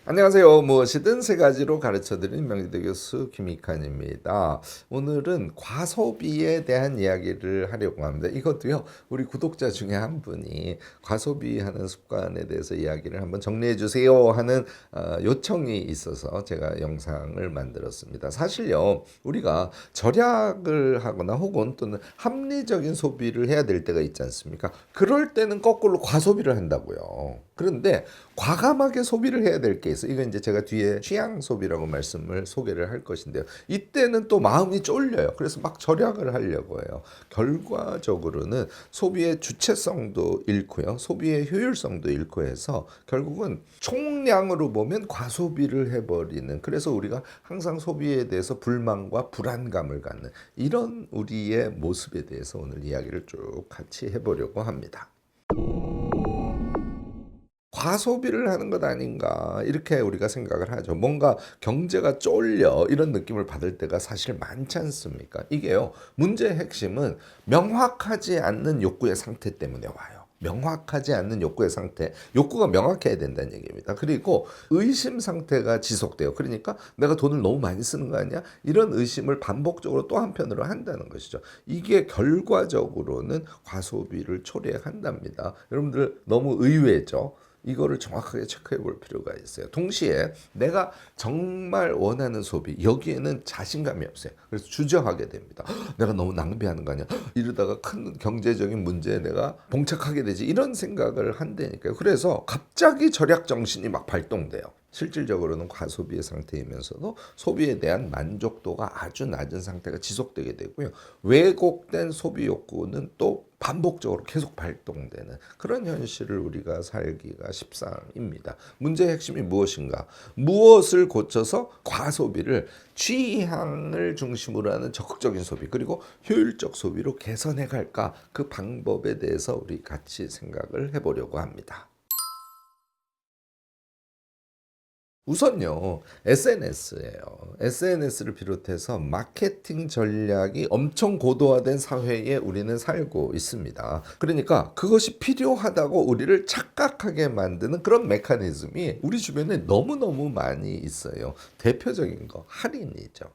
안녕하세요. 무엇이든 세 가지로 가르쳐드리는 명지대 교수 김익환입니다. 오늘은 과소비에 대한 이야기를 하려고 합니다. 이것도요, 우리 구독자 중에 한 분이 과소비하는 습관에 대해서 이야기를 한번 정리해 주세요 하는 요청이 있어서 제가 영상을 만들었습니다. 사실요, 우리가 절약을 하거나 혹은 또는 합리적인 소비를 해야 될 때가 있지 않습니까? 그럴 때는 거꾸로 과소비를 한다고요. 그런데 과감하게 소비를 해야 될 게 있어. 이건 이제 제가 뒤에 취향 소비라고 말씀을 소개를 할 것인데요. 이때는 또 마음이 쫄려요. 그래서 막 절약을 하려고 해요. 결과적으로는 소비의 주체성도 잃고요. 소비의 효율성도 잃고 해서 결국은 총량으로 보면 과소비를 해버리는, 그래서 우리가 항상 소비에 대해서 불만과 불안감을 갖는 이런 우리의 모습에 대해서 오늘 이야기를 쭉 같이 해보려고 합니다. 과소비를 하는 것 아닌가 이렇게 우리가 생각을 하죠. 뭔가 경제가 쫄려 이런 느낌을 받을 때가 사실 많지 않습니까? 이게요, 문제의 핵심은 명확하지 않는 욕구의 상태 때문에 와요. 명확하지 않는 욕구의 상태, 욕구가 명확해야 된다는 얘기입니다. 그리고 의심 상태가 지속돼요. 그러니까 내가 돈을 너무 많이 쓰는 거 아니야? 이런 의심을 반복적으로 또 한편으로 한다는 것이죠. 이게 결과적으로는 과소비를 초래한답니다. 여러분들 너무 의외죠? 이거를 정확하게 체크해 볼 필요가 있어요. 동시에 내가 정말 원하는 소비, 여기에는 자신감이 없어요. 그래서 주저하게 됩니다. 내가 너무 낭비하는 거 아니야? 이러다가 큰 경제적인 문제에 내가 봉착하게 되지, 이런 생각을 한다니까요. 그래서 갑자기 절약 정신이 막 발동돼요. 실질적으로는 과소비의 상태이면서도 소비에 대한 만족도가 아주 낮은 상태가 지속되게 되고요. 왜곡된 소비 욕구는 또 반복적으로 계속 발동되는 그런 현실을 우리가 살기가 십상입니다. 문제의 핵심이 무엇인가? 무엇을 고쳐서 과소비를 취향을 중심으로 하는 적극적인 소비, 그리고 효율적 소비로 개선해 갈까? 그 방법에 대해서 우리 같이 생각을 해보려고 합니다. 우선요, SNS예요. SNS를 비롯해서 마케팅 전략이 엄청 고도화된 사회에 우리는 살고 있습니다. 그러니까 그것이 필요하다고 우리를 착각하게 만드는 그런 메커니즘이 우리 주변에 너무너무 많이 있어요. 대표적인 거, 할인이죠.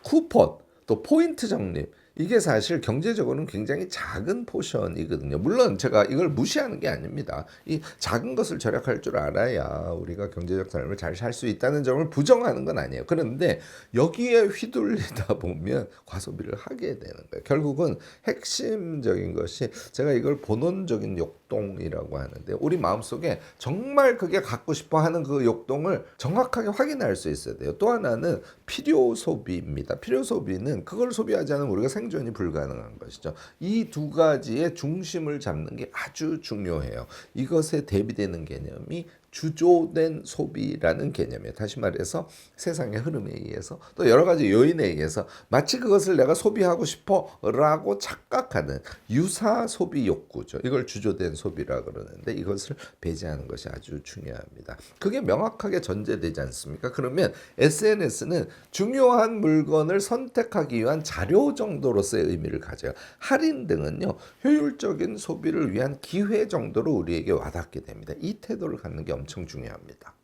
쿠폰, 또 포인트 적립. 이게 사실 경제적으로는 굉장히 작은 포션이거든요. 물론 제가 이걸 무시하는 게 아닙니다. 이 작은 것을 절약할 줄 알아야 우리가 경제적 삶을 잘 살 수 있다는 점을 부정하는 건 아니에요. 그런데 여기에 휘둘리다 보면 과소비를 하게 되는 거예요. 결국은 핵심적인 것이, 제가 이걸 본원적인 욕동이라고 하는데, 우리 마음속에 정말 그게 갖고 싶어 하는 그 욕동을 정확하게 확인할 수 있어야 돼요. 또 하나는 필요 소비입니다. 필요 소비는 그걸 소비하지 않으면 우리가 생존이 불가능한 것이죠. 이 두 가지의 중심을 잡는 게 아주 중요해요. 이것에 대비되는 개념이 주조된 소비라는 개념이에요. 다시 말해서 세상의 흐름에 의해서 또 여러 가지 요인에 의해서 마치 그것을 내가 소비하고 싶어라고 착각하는 유사 소비 욕구죠. 이걸 주조된 소비라 그러는데, 이것을 배제하는 것이 아주 중요합니다. 그게 명확하게 전제되지 않습니까? 그러면 SNS는 중요한 물건을 선택하기 위한 자료 정도로서의 의미를 가져요. 할인 등은요, 효율적인 소비를 위한 기회 정도로 우리에게 와닿게 됩니다. 이 태도를 갖는 게 엄청 중요합니다.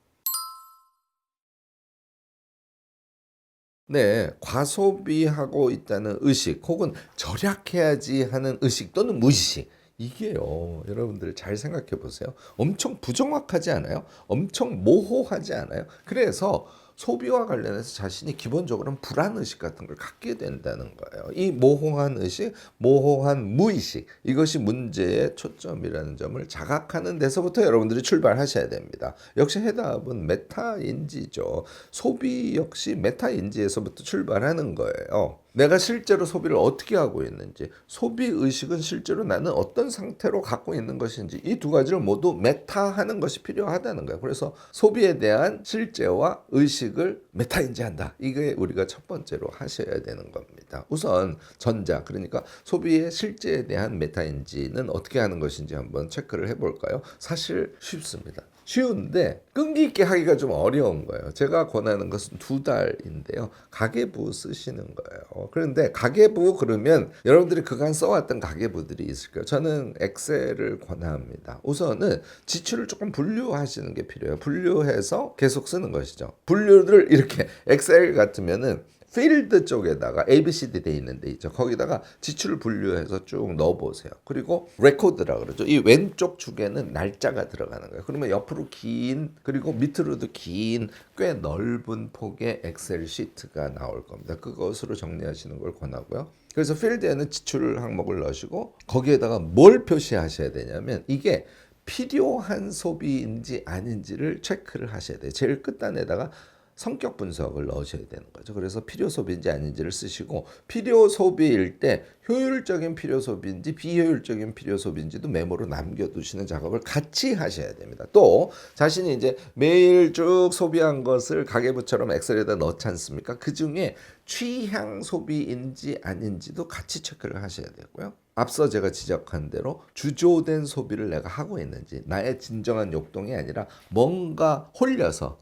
네, 과소비하고 있다는 의식 혹은 절약해야지 하는 의식 또는 무의식, 이게요, 여러분들 잘 생각해 보세요. 엄청 부정확하지 않아요? 엄청 모호하지 않아요? 그래서 소비와 관련해서 자신이 기본적으로는 불안 의식 같은 걸 갖게 된다는 거예요. 이 모호한 의식, 모호한 무의식, 이것이 문제의 초점이라는 점을 자각하는 데서부터 여러분들이 출발하셔야 됩니다. 역시 해답은 메타인지죠. 소비 역시 메타인지에서부터 출발하는 거예요. 내가 실제로 소비를 어떻게 하고 있는지, 소비 의식은 실제로 나는 어떤 상태로 갖고 있는 것인지, 이 두 가지를 모두 메타하는 것이 필요하다는 거예요. 그래서 소비에 대한 실제와 의식을 메타인지한다. 이게 우리가 첫 번째로 하셔야 되는 겁니다. 우선 전자, 그러니까 소비의 실제에 대한 메타인지는 어떻게 하는 것인지 한번 체크를 해볼까요? 사실 쉽습니다. 쉬운데 끈기 있게 하기가 좀 어려운 거예요. 제가 권하는 것은 2달인데요. 가계부 쓰시는 거예요. 그런데 가계부 그러면 여러분들이 그간 써왔던 가계부들이 있을 거예요. 저는 엑셀을 권합니다. 우선은 지출을 조금 분류하시는 게 필요해요. 분류해서 계속 쓰는 것이죠. 분류를 이렇게 엑셀 같으면은 필드 쪽에다가 ABCD 돼 있는 데 있죠. 거기다가 지출을 분류해서 쭉 넣어보세요. 그리고 레코드라 그러죠. 이 왼쪽 축에는 날짜가 들어가는 거예요. 그러면 옆으로 긴 그리고 밑으로도 긴 꽤 넓은 폭의 엑셀 시트가 나올 겁니다. 그것으로 정리하시는 걸 권하고요. 그래서 필드에는 지출 항목을 넣으시고 거기에다가 뭘 표시하셔야 되냐면 이게 필요한 소비인지 아닌지를 체크를 하셔야 돼요. 제일 끝단에다가 성격 분석을 넣으셔야 되는 거죠. 그래서 필요 소비인지 아닌지를 쓰시고 필요 소비일 때 효율적인 필요 소비인지 비효율적인 필요 소비인지도 메모로 남겨두시는 작업을 같이 하셔야 됩니다. 또 자신이 이제 매일 쭉 소비한 것을 가계부처럼 엑셀에다 넣지 않습니까? 그 중에 취향 소비인지 아닌지도 같이 체크를 하셔야 되고요. 앞서 제가 지적한 대로 주조된 소비를 내가 하고 있는지 나의 진정한 욕동이 아니라 뭔가 홀려서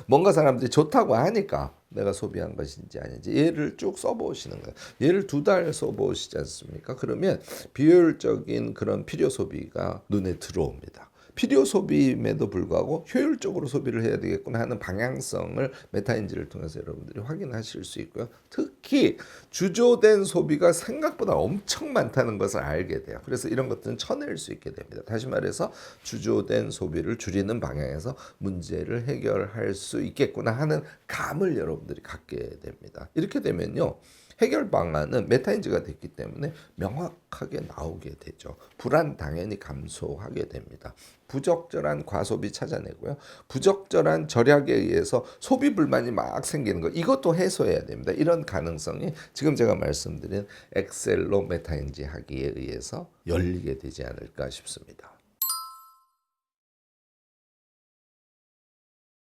뭔가 사람들이 좋다고 하니까 내가 소비한 것인지 아닌지 얘를 쭉 써보시는 거예요. 얘를 2달 써보시지 않습니까? 그러면 비효율적인 그런 필요 소비가 눈에 들어옵니다. 필요 소비임에도 불구하고 효율적으로 소비를 해야 되겠구나 하는 방향성을 메타인지를 통해서 여러분들이 확인하실 수 있고요. 특히 주조된 소비가 생각보다 엄청 많다는 것을 알게 돼요. 그래서 이런 것들은 쳐낼 수 있게 됩니다. 다시 말해서 주조된 소비를 줄이는 방향에서 문제를 해결할 수 있겠구나 하는 감을 여러분들이 갖게 됩니다. 이렇게 되면요. 해결 방안은 메타인지가 됐기 때문에 명확하게 나오게 되죠. 불안 당연히 감소하게 됩니다. 부적절한 과소비 찾아내고요. 부적절한 절약에 의해서 소비 불만이 막 생기는 거 이것도 해소해야 됩니다. 이런 가능성이 지금 제가 말씀드린 엑셀로 메타인지 하기에 의해서 열리게 되지 않을까 싶습니다.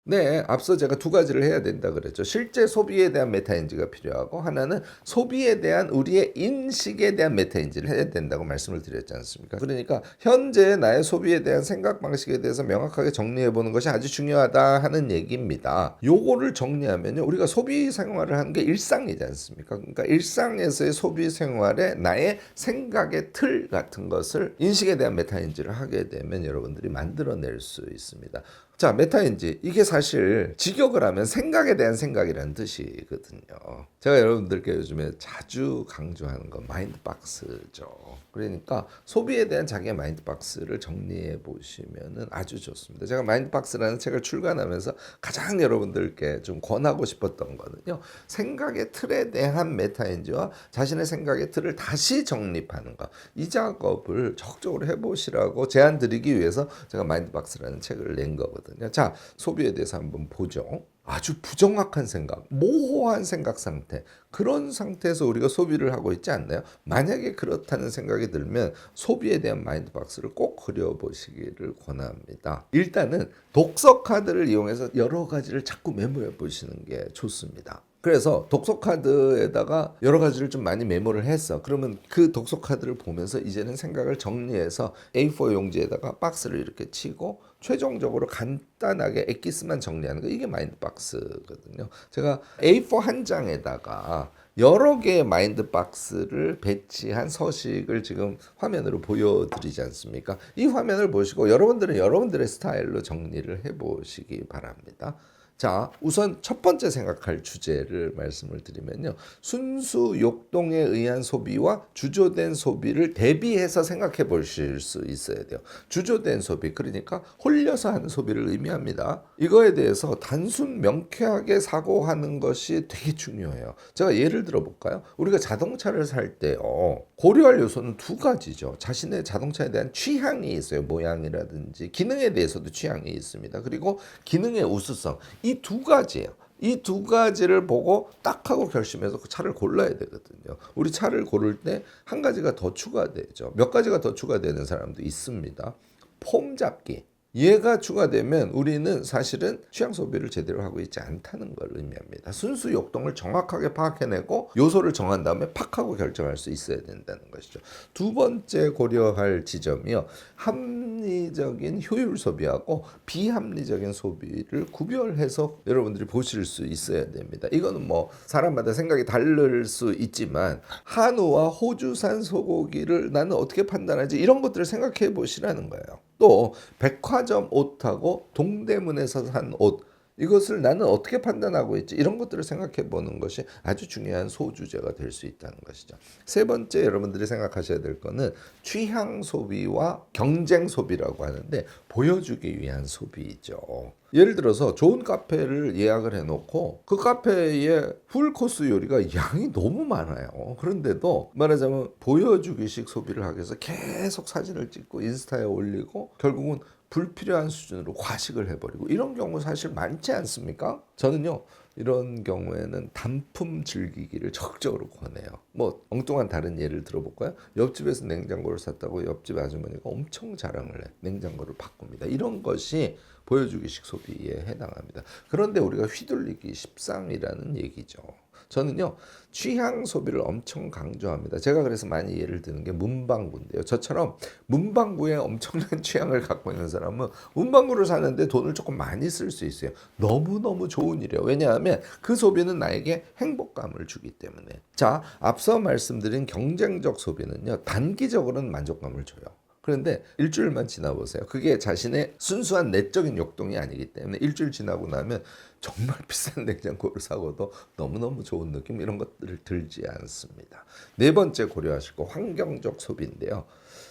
네, 앞서 제가 2가지를 해야 된다 그랬죠. 실제 소비에 대한 메타인지가 필요하고 하나는 소비에 대한 우리의 인식에 대한 메타인지를 해야 된다고 말씀을 드렸지 않습니까? 그러니까 현재 나의 소비에 대한 생각 방식에 대해서 명확하게 정리해 보는 것이 아주 중요하다 하는 얘기입니다. 요거를 정리하면요. 우리가 소비 생활을 하는 게 일상이지 않습니까? 그러니까 일상에서의 소비 생활에 나의 생각의 틀 같은 것을 인식에 대한 메타인지를 하게 되면 여러분들이 만들어낼 수 있습니다. 자, 메타인지 이게 사실 직역을 하면 생각에 대한 생각이라는 뜻이거든요. 제가 여러분들께 요즘에 자주 강조하는 건 마인드박스죠. 그러니까 소비에 대한 자기의 마인드박스를 정리해 보시면 아주 좋습니다. 제가 마인드박스라는 책을 출간하면서 가장 여러분들께 좀 권하고 싶었던 거는요. 생각의 틀에 대한 메타인지와 자신의 생각의 틀을 다시 정립하는 것. 이 작업을 적극적으로 해보시라고 제안 드리기 위해서 제가 마인드박스라는 책을 낸 거거든요. 자, 소비에 대해서 한번 보죠. 아주 부정확한 생각, 모호한 생각 상태, 그런 상태에서 우리가 소비를 하고 있지 않나요? 만약에 그렇다는 생각이 들면 소비에 대한 마인드박스를 꼭 그려보시기를 권합니다. 일단은 독서 카드를 이용해서 여러 가지를 자꾸 메모해 보시는 게 좋습니다. 그래서 독서 카드에다가 여러 가지를 좀 많이 메모를 했어. 그러면 그 독서 카드를 보면서 이제는 생각을 정리해서 A4 용지에다가 박스를 이렇게 치고 최종적으로 간단하게 엑기스만 정리하는 거 이게 마인드박스거든요. 제가 A4 한 장에다가 여러 개의 마인드박스를 배치한 서식을 지금 화면으로 보여드리지 않습니까? 이 화면을 보시고 여러분들은 여러분들의 스타일로 정리를 해보시기 바랍니다. 자, 우선 첫 번째 생각할 주제를 말씀을 드리면요. 순수 욕동에 의한 소비와 주조된 소비를 대비해서 생각해 보실 수 있어야 돼요. 주조된 소비, 그러니까 홀려서 하는 소비를 의미합니다. 이거에 대해서 단순 명쾌하게 사고하는 것이 되게 중요해요. 제가 예를 들어 볼까요? 우리가 자동차를 살 때요. 고려할 요소는 2가지죠. 자신의 자동차에 대한 취향이 있어요. 모양이라든지 기능에 대해서도 취향이 있습니다. 그리고 기능의 우수성. 이 2가지예요. 이 2가지를 보고 딱 하고 결심해서 그 차를 골라야 되거든요. 우리 차를 고를 때 한 가지가 더 추가되죠. 몇 가지가 더 추가되는 사람도 있습니다. 폼 잡기. 얘가 추가되면 우리는 사실은 취향 소비를 제대로 하고 있지 않다는 걸 의미합니다. 순수 욕동을 정확하게 파악해내고 요소를 정한 다음에 팍 하고 결정할 수 있어야 된다는 것이죠. 두 번째 고려할 지점이요. 합리적인 효율 소비하고 비합리적인 소비를 구별해서 여러분들이 보실 수 있어야 됩니다. 이거는 뭐 사람마다 생각이 다를 수 있지만 한우와 호주산 소고기를 나는 어떻게 판단하지? 이런 것들을 생각해 보시라는 거예요. 또 백화점 옷하고 동대문에서 산 옷, 이것을 나는 어떻게 판단하고 있지? 이런 것들을 생각해 보는 것이 아주 중요한 소주제가 될 수 있다는 것이죠. 세 번째 여러분들이 생각하셔야 될 거는 취향 소비와 경쟁 소비라고 하는데 보여주기 위한 소비이죠. 예를 들어서 좋은 카페를 예약을 해놓고 그 카페에 풀코스 요리가 양이 너무 많아요. 그런데도 말하자면 보여주기식 소비를 하기 위해서 계속 사진을 찍고 인스타에 올리고 결국은 불필요한 수준으로 과식을 해버리고 이런 경우 사실 많지 않습니까? 저는요 이런 경우에는 단품 즐기기를 적극적으로 권해요. 뭐 엉뚱한 다른 예를 들어볼까요? 옆집에서 냉장고를 샀다고 옆집 아주머니가 엄청 자랑을 해. 냉장고를 바꿉니다. 이런 것이 보여주기식 소비에 해당합니다. 그런데 우리가 휘둘리기 십상이라는 얘기죠. 저는요 취향 소비를 엄청 강조합니다. 제가 그래서 많이 예를 드는 게 문방구인데요. 저처럼 문방구에 엄청난 취향을 갖고 있는 사람은 문방구를 사는데 돈을 조금 많이 쓸 수 있어요. 너무너무 좋은 일이에요. 왜냐하면 그 소비는 나에게 행복감을 주기 때문에. 자, 앞서 말씀드린 경쟁적 소비는요 단기적으로는 만족감을 줘요. 그런데 일주일만 지나보세요. 그게 자신의 순수한 내적인 욕동이 아니기 때문에 일주일 지나고 나면 정말 비싼 냉장고를 사고도 너무너무 좋은 느낌 이런 것들을 들지 않습니다. 네 번째 고려하실 거 환경적 소비인데요.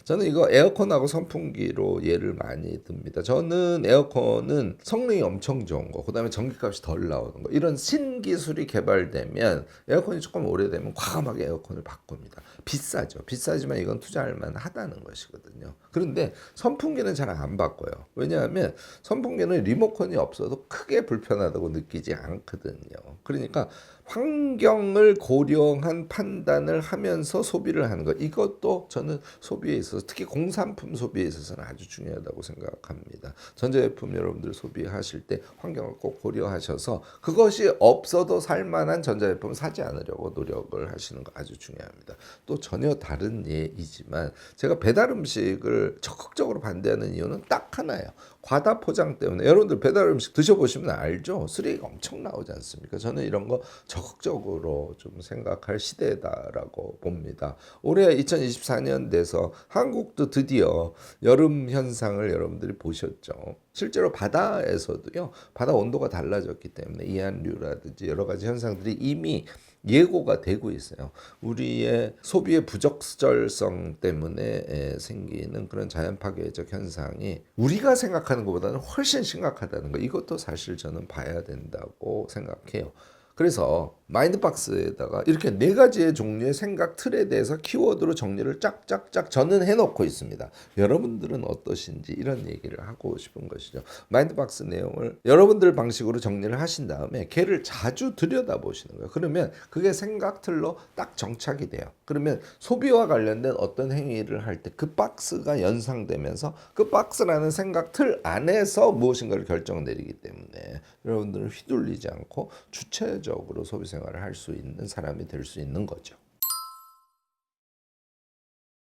저는 이거 에어컨하고 선풍기로 예를 많이 듭니다. 저는 에어컨은 성능이 엄청 좋은 거, 그다음에 전기값이 덜 나오는 거 이런 신기술이 개발되면 에어컨이 조금 오래되면 과감하게 에어컨을 바꿉니다. 비싸죠. 비싸지만 이건 투자할 만하다는 것이거든요. 그런데 선풍기는 잘 안 바꿔요. 왜냐하면 선풍기는 리모컨이 없어도 크게 불편하다고 느끼지 않거든요. 그러니까 환경을 고려한 판단을 하면서 소비를 하는 것 이것도 저는 소비에 있어서 특히 공산품 소비에 있어서는 아주 중요하다고 생각합니다. 전자제품 여러분들 소비하실 때 환경을 꼭 고려하셔서 그것이 없어도 살만한 전자제품 사지 않으려고 노력을 하시는 거 아주 중요합니다. 또 전혀 다른 예이지만 제가 배달 음식을 적극적으로 반대하는 이유는 딱 하나예요. 과다 포장 때문에. 여러분들 배달 음식 드셔보시면 알죠? 쓰레기가 엄청 나오지 않습니까? 저는 이런 거 적극적으로 좀 생각할 시대다라고 봅니다. 올해 2024년 돼서 한국도 드디어 여름 현상을 여러분들이 보셨죠. 실제로 바다에서도요. 바다 온도가 달라졌기 때문에 이한류라든지 여러 가지 현상들이 이미 예고가 되고 있어요. 우리의 소비의 부적절성 때문에 생기는 그런 자연 파괴적 현상이 우리가 생각하는 것보다는 훨씬 심각하다는 거 이것도 사실 저는 봐야 된다고 생각해요. 그래서 마인드박스에다가 이렇게 네 가지의 종류의 생각 틀에 대해서 키워드로 정리를 쫙쫙쫙 저는 해놓고 있습니다. 여러분들은 어떠신지 이런 얘기를 하고 싶은 것이죠. 마인드박스 내용을 여러분들 방식으로 정리를 하신 다음에 걔를 자주 들여다보시는 거예요. 그러면 그게 생각 틀로 딱 정착이 돼요. 그러면 소비와 관련된 어떤 행위를 할 때 그 박스가 연상되면서 그 박스라는 생각 틀 안에서 무엇인가를 결정 내리기 때문에 여러분들은 휘둘리지 않고 주체적으로 소비 생활을 할 수 있는 사람이 될 수 있는 거죠.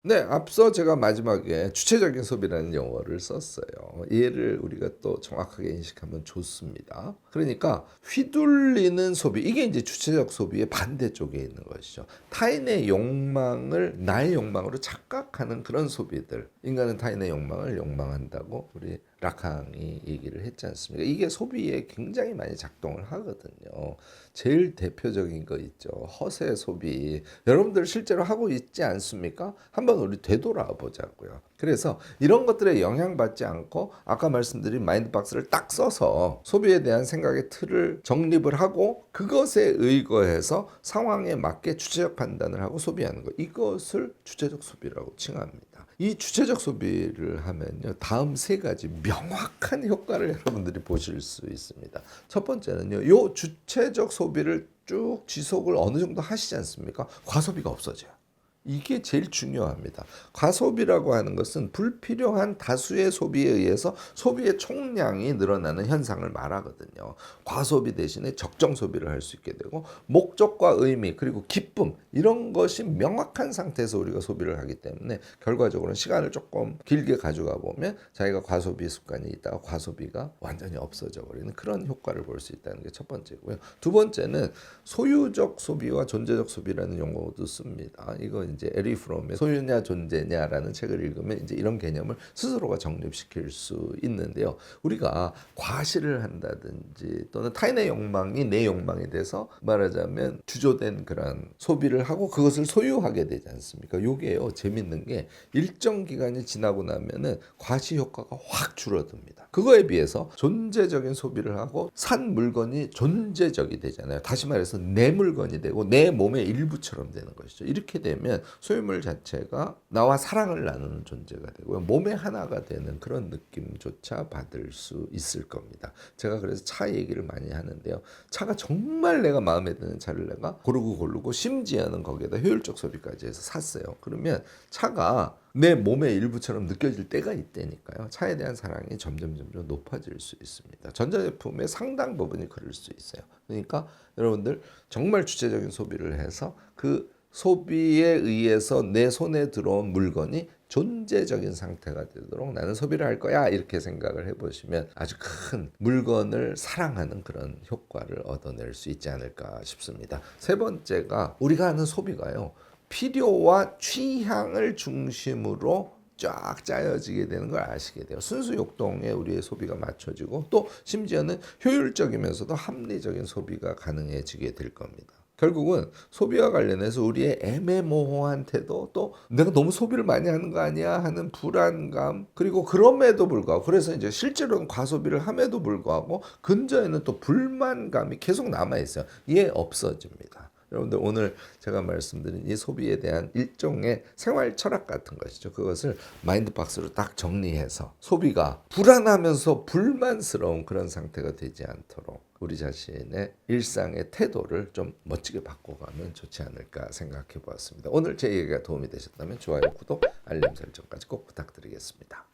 네, 앞서 제가 마지막에 주체적인 소비라는 용어를 썼어요. 얘를 우리가 또 정확하게 인식하면 좋습니다. 그러니까 휘둘리는 소비, 이게 이제 주체적 소비의 반대쪽에 있는 것이죠. 타인의 욕망을 나의 욕망으로 착각하는 그런 소비들. 인간은 타인의 욕망을 욕망한다고 우리 라캉이 얘기를 했지 않습니까? 이게 소비에 굉장히 많이 작동을 하거든요. 제일 대표적인 거 있죠. 허세 소비. 여러분들 실제로 하고 있지 않습니까? 한번 우리 되돌아 보자고요. 그래서 이런 것들에 영향받지 않고 아까 말씀드린 마인드박스를 딱 써서 소비에 대한 생각의 틀을 정립을 하고 그것에 의거해서 상황에 맞게 주체적 판단을 하고 소비하는 것. 이것을 주체적 소비라고 칭합니다. 이 주체적 소비를 하면요. 다음 세 가지 명확한 효과를 여러분들이 보실 수 있습니다. 첫 번째는요. 요 주체적 소비를 쭉 지속을 어느 정도 하시지 않습니까? 과소비가 없어져요. 이게 제일 중요합니다. 과소비라고 하는 것은 불필요한 다수의 소비에 의해서 소비의 총량이 늘어나는 현상을 말하거든요. 과소비 대신에 적정 소비를 할 수 있게 되고 목적과 의미 그리고 기쁨 이런 것이 명확한 상태에서 우리가 소비를 하기 때문에 결과적으로는 시간을 조금 길게 가져가 보면 자기가 과소비 습관이 있다가 과소비가 완전히 없어져 버리는 그런 효과를 볼 수 있다는 게 첫 번째고요. 두 번째는 소유적 소비와 존재적 소비라는 용어도 씁니다. 이거 이제 에리 프롬의 소유냐 존재냐라는 책을 읽으면 이제 이런 개념을 스스로가 정립시킬 수 있는데요. 우리가 과시를 한다든지 또는 타인의 욕망이 내 욕망이 돼서 말하자면 주조된 그런 소비를 하고 그것을 소유하게 되지 않습니까? 요게요 재밌는 게 일정 기간이 지나고 나면은 과시 효과가 확 줄어듭니다. 그거에 비해서 존재적인 소비를 하고 산 물건이 존재적이 되잖아요. 다시 말해서 내 물건이 되고 내 몸의 일부처럼 되는 것이죠. 이렇게 되면 소유물 자체가 나와 사랑을 나누는 존재가 되고요. 몸의 하나가 되는 그런 느낌조차 받을 수 있을 겁니다. 제가 그래서 차 얘기를 많이 하는데요. 차가 정말 내가 마음에 드는 차를 내가 고르고 심지어는 거기에다 효율적 소비까지 해서 샀어요. 그러면 차가 내 몸의 일부처럼 느껴질 때가 있다니까요. 차에 대한 사랑이 점점 높아질 수 있습니다. 전자제품의 상당 부분이 그럴 수 있어요. 그러니까 여러분들 정말 주체적인 소비를 해서 그 소비에 의해서 내 손에 들어온 물건이 존재적인 상태가 되도록 나는 소비를 할 거야 이렇게 생각을 해보시면 아주 큰 물건을 사랑하는 그런 효과를 얻어낼 수 있지 않을까 싶습니다. 세 번째가 우리가 하는 소비가요. 필요와 취향을 중심으로 쫙 짜여지게 되는 걸 아시게 돼요. 순수 욕동에 우리의 소비가 맞춰지고 또 심지어는 효율적이면서도 합리적인 소비가 가능해지게 될 겁니다. 결국은 소비와 관련해서 우리의 애매모호한 태도 또 내가 너무 소비를 많이 하는 거 아니야 하는 불안감 그리고 그럼에도 불구하고 그래서 이제 실제로는 과소비를 함에도 불구하고 근저에는 또 불만감이 계속 남아있어요. 이게 없어집니다. 여러분들 오늘 제가 말씀드린 이 소비에 대한 일종의 생활 철학 같은 것이죠. 그것을 마인드박스로 딱 정리해서 소비가 불안하면서 불만스러운 그런 상태가 되지 않도록 우리 자신의 일상의 태도를 좀 멋지게 바꿔가면 좋지 않을까 생각해 보았습니다. 오늘 제 얘기가 도움이 되셨다면 좋아요, 구독, 알림 설정까지 꼭 부탁드리겠습니다.